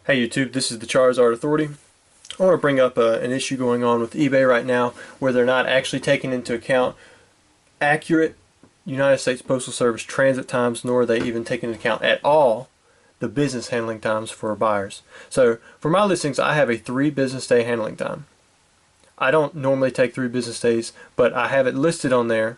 Hey YouTube, this is the Charizard Authority. I want to bring up an issue going on with eBay right now where they're not actually taking into account accurate United States Postal Service transit times, nor are they even taking into account at all the business handling times for buyers. So for my listings, I have a 3 business day handling time. I don't normally take 3 business days, but I have it listed on there,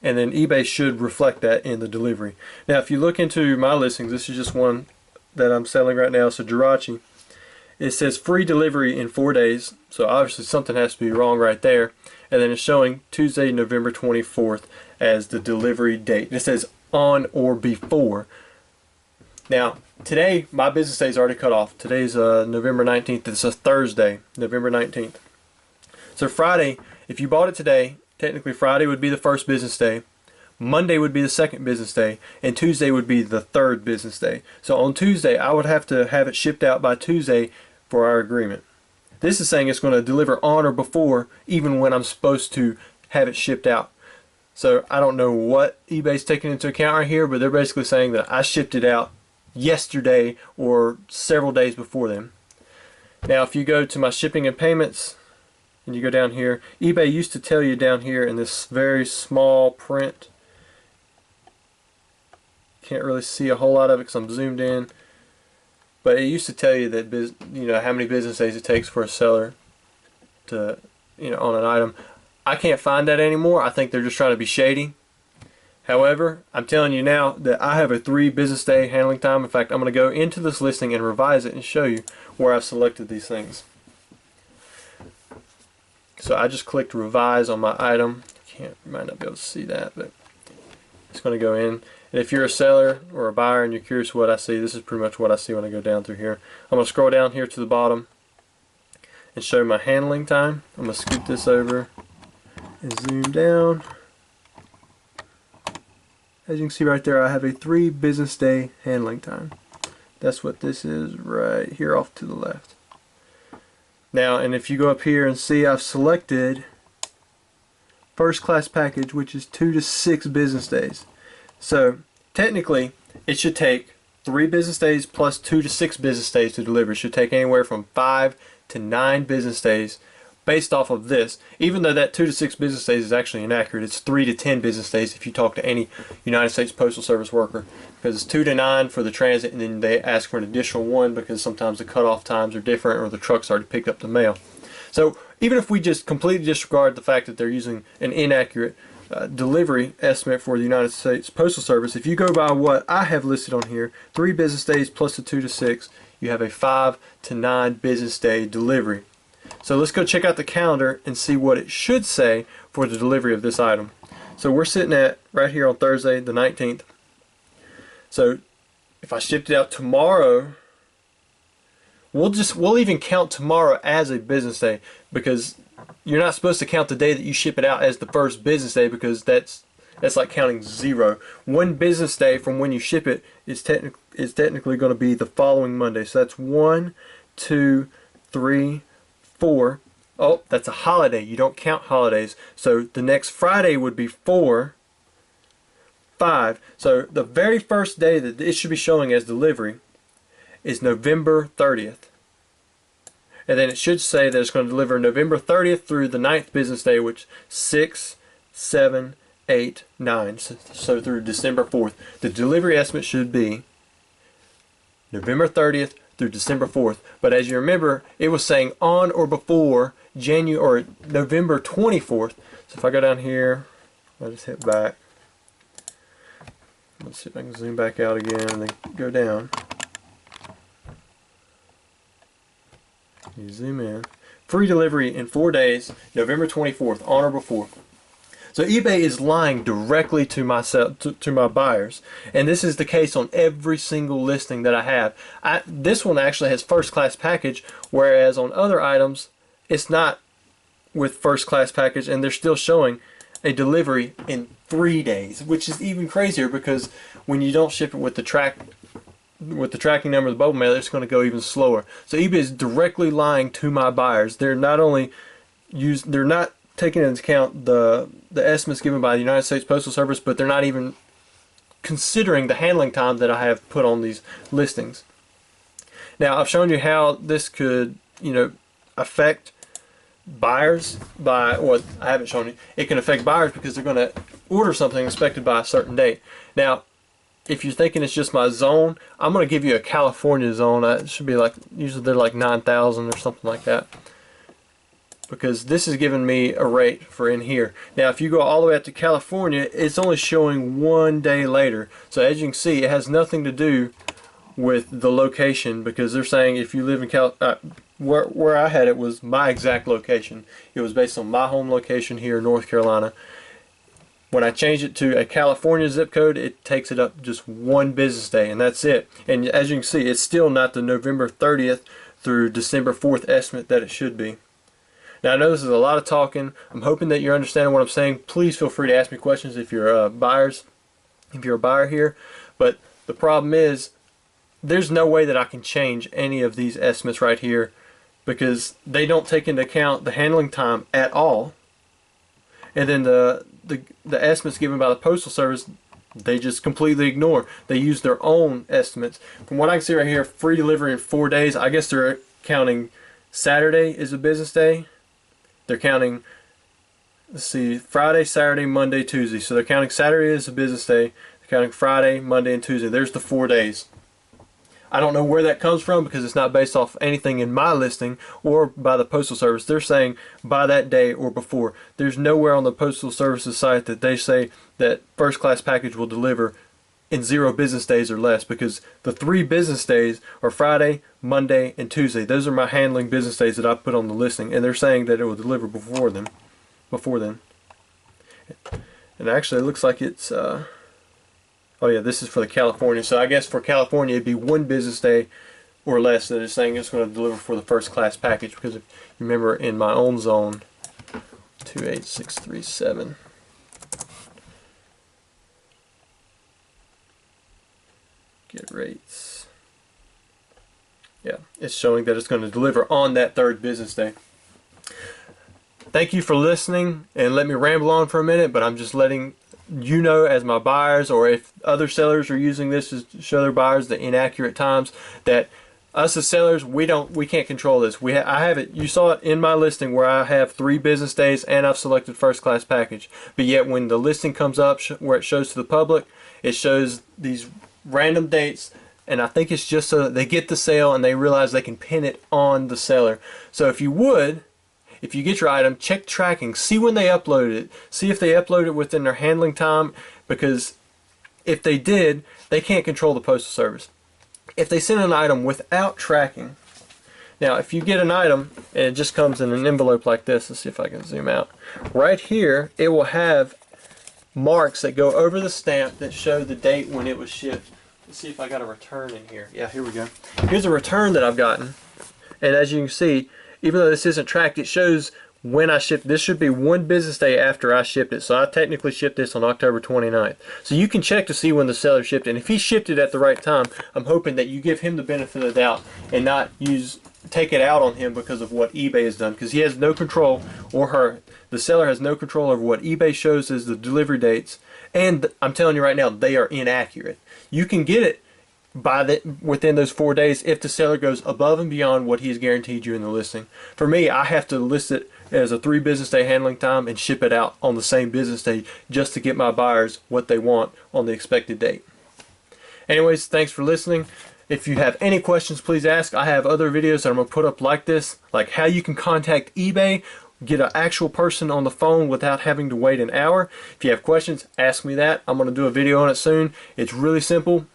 and then eBay should reflect that in the delivery. Now if you look into my listings, this is just one that I'm selling right now, so Jirachi. It says free delivery in 4 days, so obviously something has to be wrong right there. And then it's showing Tuesday, November 24th as the delivery date. It says on or before. Now, today, my business day is already cut off. Today's November 19th. It's a Thursday, November 19th. So Friday, if you bought it today, technically Friday would be the first business day. Monday would be the second business day, and Tuesday would be the third business day. So on Tuesday, I would have to have it shipped out by Tuesday for our agreement. This is saying it's going to deliver on or before, even when I'm supposed to have it shipped out. So I don't know what eBay's taking into account right here, but they're basically saying that I shipped it out yesterday or several days before them. Now if you go to my shipping and payments, and you go down here, eBay used to tell you down here in this very small print, can't really see a whole lot of it because I'm zoomed in, but it used to tell you that how many business days it takes for a seller to on an item. I can't find that anymore. I think they're just trying to be shady. However, I'm telling you now that I have a 3 business day handling time. In fact, I'm going to go into this listing and revise it and show you where I've selected these things. So I just clicked revise on my item. You might not be able to see that, but it's going to go in. And if you're a seller or a buyer and you're curious what I see, this is pretty much what I see when I go down through here. I'm going to scroll down here to the bottom and show my handling time. I'm going to scoot this over and zoom down. As you can see right there, I have a 3 business day handling time. That's what this is right here off to the left. Now, and if you go up here and see, I've selected first class package, which is 2 to 6 business days. So technically it should take 3 business days plus 2 to 6 business days to deliver. It should take anywhere from 5 to 9 business days based off of this. Even though that 2 to 6 business days is actually inaccurate, it's 3 to 10 business days if you talk to any United States Postal Service worker, because it's 2 to 9 for the transit, and then they ask for an additional 1 because sometimes the cutoff times are different or the truck's already picked up the mail. So even if we just completely disregard the fact that they're using an inaccurate delivery estimate for the United States Postal Service, if you go by what I have listed on here, 3 business days plus the 2 to 6, you have a 5 to 9 business day delivery. So let's go check out the calendar and see what it should say for the delivery of this item. So we're sitting at right here on Thursday the 19th. So if I shipped it out tomorrow, we'll even count tomorrow as a business day, because you're not supposed to count the day that you ship it out as the first business day, because that's like counting 0. 1 business day from when you ship it is technically going to be the following Monday. So that's 1, 2, 3, 4. Oh, that's a holiday. You don't count holidays. So the next Friday would be 4, 5. So the very first day that it should be showing as delivery is November 30th. And then it should say that it's going to deliver November 30th through the 9th business day, which 6, 7, 8, 9. So through December 4th. The delivery estimate should be November 30th through December 4th. But as you remember, it was saying on or before November 24th. So if I go down here, I'll just hit back. Let's see if I can zoom back out again and then go down. You zoom in. Free delivery in 4 days, November 24th, on or before. So eBay is lying directly to my buyers, and this is the case on every single listing that I have. This one actually has first class package, whereas on other items it's not with first class package, and they're still showing a delivery in 3 days, which is even crazier, because when you don't ship it with the tracking number of the bubble mailer, it's going to go even slower. So eBay is directly lying to my buyers. They're not taking into account the estimates given by the United States Postal Service, but they're not even considering the handling time that I have put on these listings. Now I've shown you how this could, affect buyers by what I haven't shown you. It can affect buyers because they're going to order something expected by a certain date. Now, if you're thinking it's just my zone, I'm going to give you a California zone. It should be like, usually they're like 9,000 or something like that, because this is giving me a rate for in here. Now if you go all the way up to California, it's only showing 1 day later. So as you can see, it has nothing to do with the location, because they're saying if you live in where I had it was my exact location. It was based on my home location here in North Carolina. When I change it to a California zip code, it takes it up just 1 business day, and that's it. And as you can see, it's still not the November 30th through December 4th estimate that it should be. Now I know this is a lot of talking. I'm hoping that you're understanding what I'm saying. Please feel free to ask me questions if you're a buyer here. But the problem is, there's no way that I can change any of these estimates right here, because they don't take into account the handling time at all. And then the estimates given by the Postal Service, they just completely ignore. They use their own estimates. From what I can see right here, free delivery in 4 days. I guess they're counting Saturday is a business day. They're counting, let's see, Friday, Saturday, Monday, Tuesday. So they're counting Saturday as a business day. They're counting Friday, Monday, and Tuesday. There's the 4 days. I don't know where that comes from, because it's not based off anything in my listing or by the Postal Service. They're saying by that day or before. There's nowhere on the Postal Service's site that they say that first class package will deliver in 0 business days or less, because the 3 business days are Friday, Monday, and Tuesday. Those are my handling business days that I put on the listing, and they're saying that it will deliver before then. And actually it looks like it's oh yeah, this is for the California. So I guess for California it'd be 1 business day or less that it's saying it's going to deliver for the first class package, because if you remember in my own zone, 28637. Get rates. Yeah, it's showing that it's going to deliver on that 3rd business day. Thank you for listening, and let me ramble on for a minute, but I'm just letting you know, as my buyers, or if other sellers are using this to show their buyers the inaccurate times, that us as sellers, we can't control this. I have it. You saw it in my listing where I have 3 business days and I've selected first class package. But yet when the listing comes up where it shows to the public, it shows these random dates, and I think it's just so that they get the sale and they realize they can pin it on the seller. So if you get your item, check tracking, see when they uploaded it, see if they uploaded it within their handling time, because if they did, they can't control the Postal Service. If they send an item without tracking, now if you get an item and it just comes in an envelope like this, let's see if I can zoom out, right here it will have marks that go over the stamp that show the date when it was shipped. Let's see if I got a return in here. Yeah, here we go. Here's a return that I've gotten, and as you can see, even though this isn't tracked, it shows when I shipped. This should be 1 business day after I shipped it. So I technically shipped this on October 29th. So you can check to see when the seller shipped it. And if he shipped it at the right time, I'm hoping that you give him the benefit of the doubt and not take it out on him because of what eBay has done. Because he has no control, or the seller has no control over what eBay shows as the delivery dates. And I'm telling you right now, they are inaccurate. You can get it within those 4 days if the seller goes above and beyond what he's guaranteed you in the listing. For me, I have to list it as a 3 business day handling time and ship it out on the same business day, just to get my buyers what they want on the expected date. Anyways, thanks for listening. If you have any questions, please ask. I have other videos that I'm going to put up like this, like how you can contact eBay, get an actual person on the phone without having to wait an hour. If you have questions, ask me that. I'm going to do a video on it soon. It's really simple.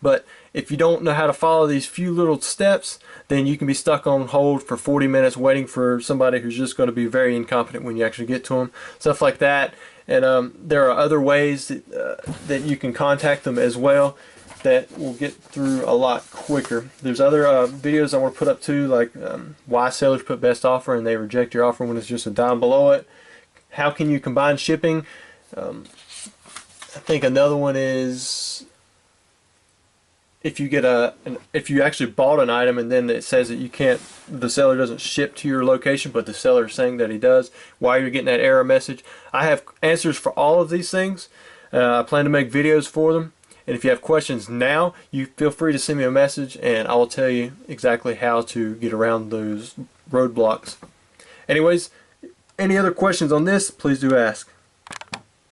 But if you don't know how to follow these few little steps, then you can be stuck on hold for 40 minutes waiting for somebody who's just going to be very incompetent when you actually get to them. Stuff like that. And there are other ways that you can contact them as well that will get through a lot quicker. There's other videos I want to put up too, like why sellers put best offer and they reject your offer when it's just a dime below it. How can you combine shipping? I think another one is if you actually bought an item and then it says that the seller doesn't ship to your location, but the seller is saying that he does, why you're getting that error message. I have answers for all of these things. I plan to make videos for them, And if you have questions now, you feel free to send me a message and I will tell you exactly how to get around those roadblocks. Anyways, any other questions on this, please do ask.